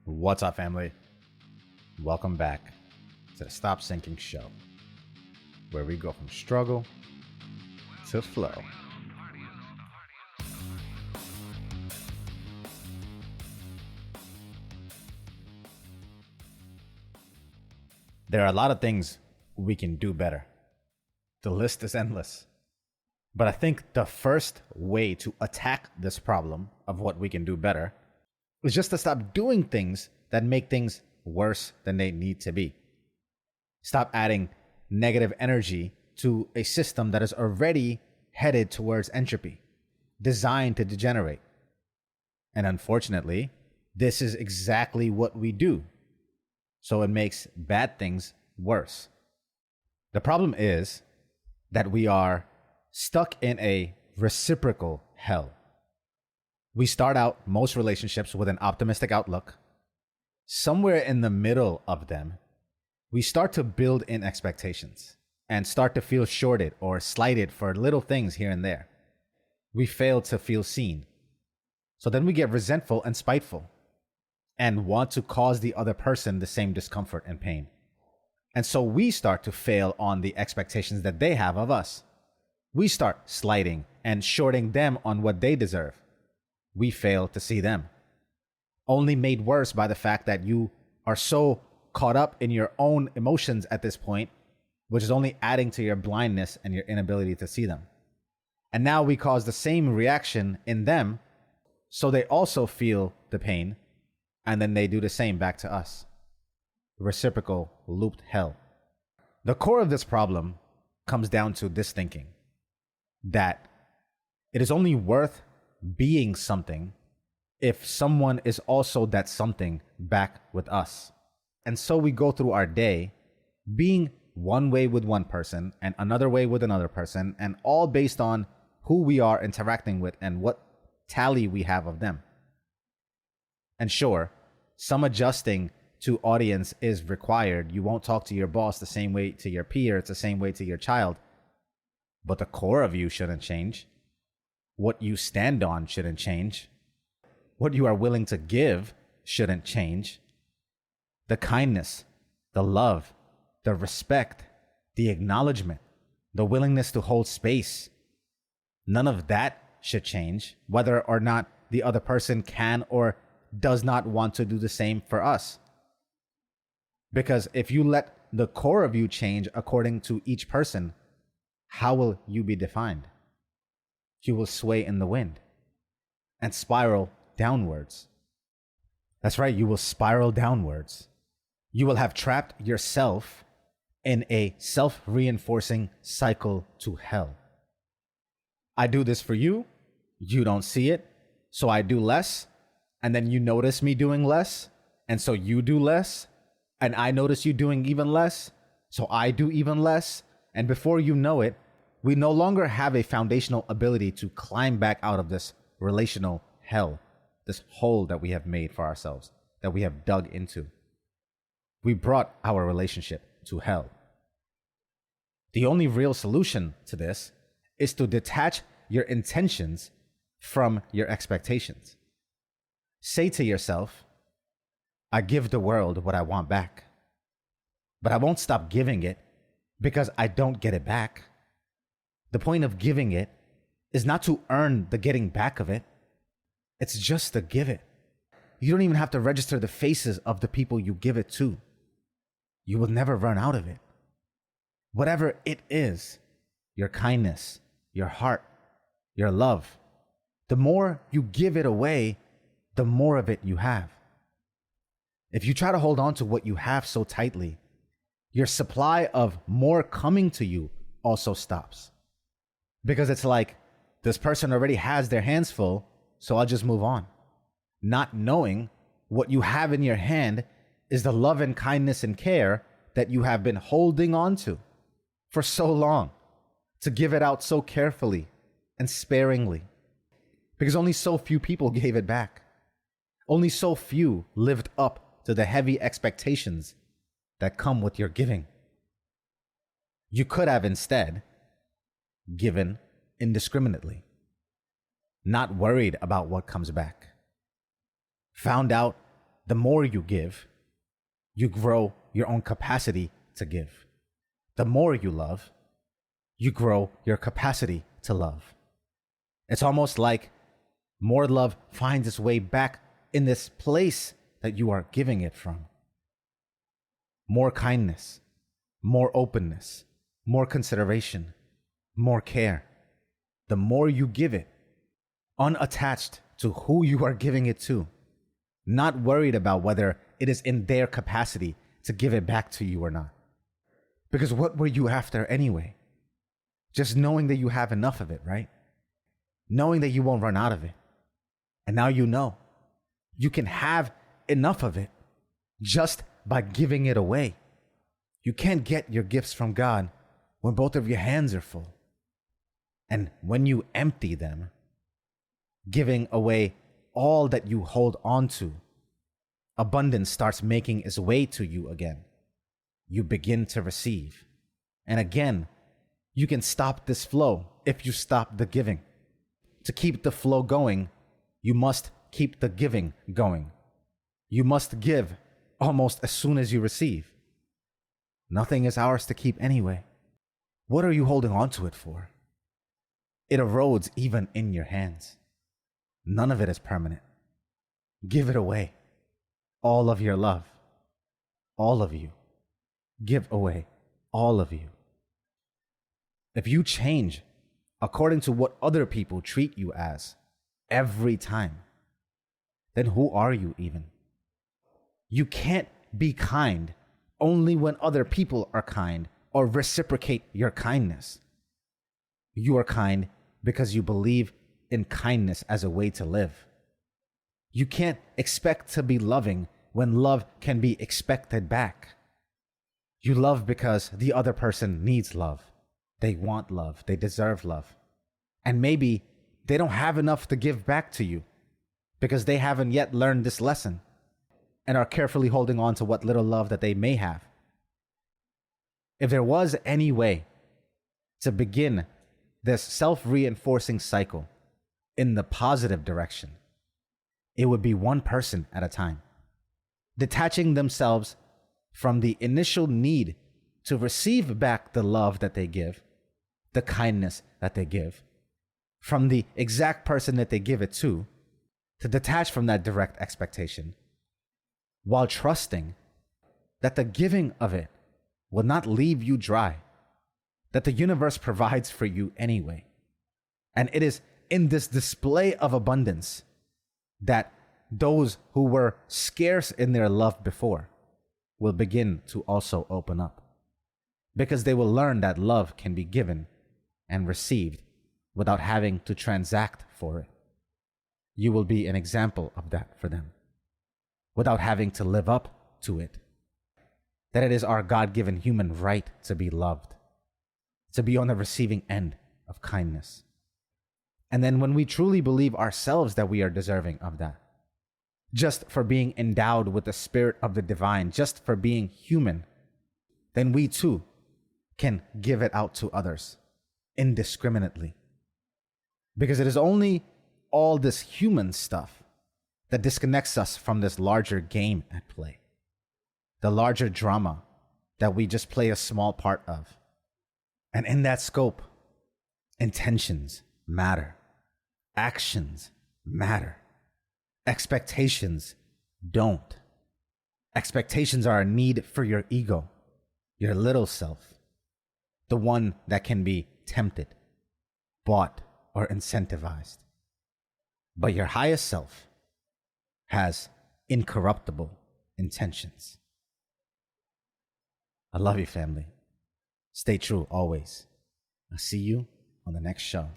What's up, family? Welcome back to the Stop Sinking Show, where we go from struggle to flow. There are a lot of things we can do better. The list is endless. But I think the first way to attack this problem of what we can do better is just to stop doing things that make things worse than they need to be. Stop adding negative energy to a system that is already headed towards entropy, designed to degenerate. And unfortunately, this is exactly what we do. So it makes bad things worse. The problem is that we are stuck in a reciprocal hell. We start out most relationships with an optimistic outlook. Somewhere in the middle of them, we start to build in expectations and start to feel shorted or slighted for little things here and there. We fail to feel seen. So then we get resentful and spiteful and want to cause the other person the same discomfort and pain. And so we start to fail on the expectations that they have of us. We start slighting and shorting them on what they deserve. We fail to see them. Only made worse by the fact that you are so caught up in your own emotions at this point, which is only adding to your blindness and your inability to see them. And now we cause the same reaction in them, so they also feel the pain, and then they do the same back to us. Reciprocal looped hell. The core of this problem comes down to this thinking, that it is only worth being something if someone is also that something back with us. And so we go through our day being one way with one person and another way with another person, and all based on who we are interacting with and what tally we have of them. And sure, some adjusting to audience is required. You won't talk to your boss the same way to your peer, it's the same way to your child. But the core of you shouldn't change. What you stand on shouldn't change. What you are willing to give shouldn't change. The kindness, the love, the respect, the acknowledgement, the willingness to hold space, none of that should change, whether or not the other person can or does not want to do the same for us. Because if you let the core of you change according to each person, how will you be defined? You will sway in the wind and spiral downwards. That's right, you will spiral downwards. You will have trapped yourself in a self-reinforcing cycle to hell. I do this for you, you don't see it, so I do less, and then you notice me doing less, and so you do less, and I notice you doing even less, so I do even less, and before you know it, we no longer have a foundational ability to climb back out of this relational hell, this hole that we have made for ourselves, that we have dug into. We brought our relationship to hell. The only real solution to this is to detach your intentions from your expectations. Say to yourself, I give the world what I want back, but I won't stop giving it because I don't get it back. The point of giving it is not to earn the getting back of it. It's just to give it. You don't even have to register the faces of the people you give it to. You will never run out of it. Whatever it is, your kindness, your heart, your love, the more you give it away, the more of it you have. If you try to hold on to what you have so tightly, your supply of more coming to you also stops. Because it's like, this person already has their hands full, so I'll just move on. Not knowing what you have in your hand is the love and kindness and care that you have been holding on to for so long, to give it out so carefully and sparingly. Because only so few people gave it back. Only so few lived up to the heavy expectations that come with your giving. You could have instead given indiscriminately, not worried about what comes back. Found out the more you give, you grow your own capacity to give. The more you love, you grow your capacity to love. It's almost like more love finds its way back in this place that you are giving it from. More kindness, more openness, more consideration, more care. The more you give it, unattached to who you are giving it to, not worried about whether it is in their capacity to give it back to you or not. Because what were you after anyway? Just knowing that you have enough of it, right? Knowing that you won't run out of it. And now you know you can have enough of it just by giving it away. You can't get your gifts from God when both of your hands are full. And when you empty them, giving away all that you hold on to, abundance starts making its way to you again. You begin to receive. And again, you can stop this flow if you stop the giving. To keep the flow going, you must keep the giving going. You must give almost as soon as you receive. Nothing is ours to keep anyway. What are you holding on to it for? It erodes even in your hands. None of it is permanent. Give it away. All of your love. All of you. Give away all of you. If you change according to what other people treat you as every time, then who are you even? You can't be kind only when other people are kind or reciprocate your kindness. You are kind because you believe in kindness as a way to live. You can't expect to be loving when love can be expected back. You love because the other person needs love. They want love. They deserve love. And maybe they don't have enough to give back to you because they haven't yet learned this lesson and are carefully holding on to what little love that they may have. If there was any way to begin this self-reinforcing cycle in the positive direction, it would be one person at a time, detaching themselves from the initial need to receive back the love that they give, the kindness that they give, from the exact person that they give it to detach from that direct expectation, while trusting that the giving of it will not leave you dry, that the universe provides for you anyway. And it is in this display of abundance that those who were scarce in their love before will begin to also open up, because they will learn that love can be given and received without having to transact for it. You will be an example of that for them, without having to live up to it. That it is our God-given human right to be loved, to be on the receiving end of kindness. And then when we truly believe ourselves that we are deserving of that, just for being endowed with the spirit of the divine, just for being human, then we too can give it out to others indiscriminately. Because it is only all this human stuff that disconnects us from this larger game at play, the larger drama that we just play a small part of. And in that scope, intentions matter, actions matter, expectations don't. Expectations are a need for your ego, your little self, the one that can be tempted, bought, or incentivized. But your highest self has incorruptible intentions. I love you, family. Stay true always. I'll see you on the next show.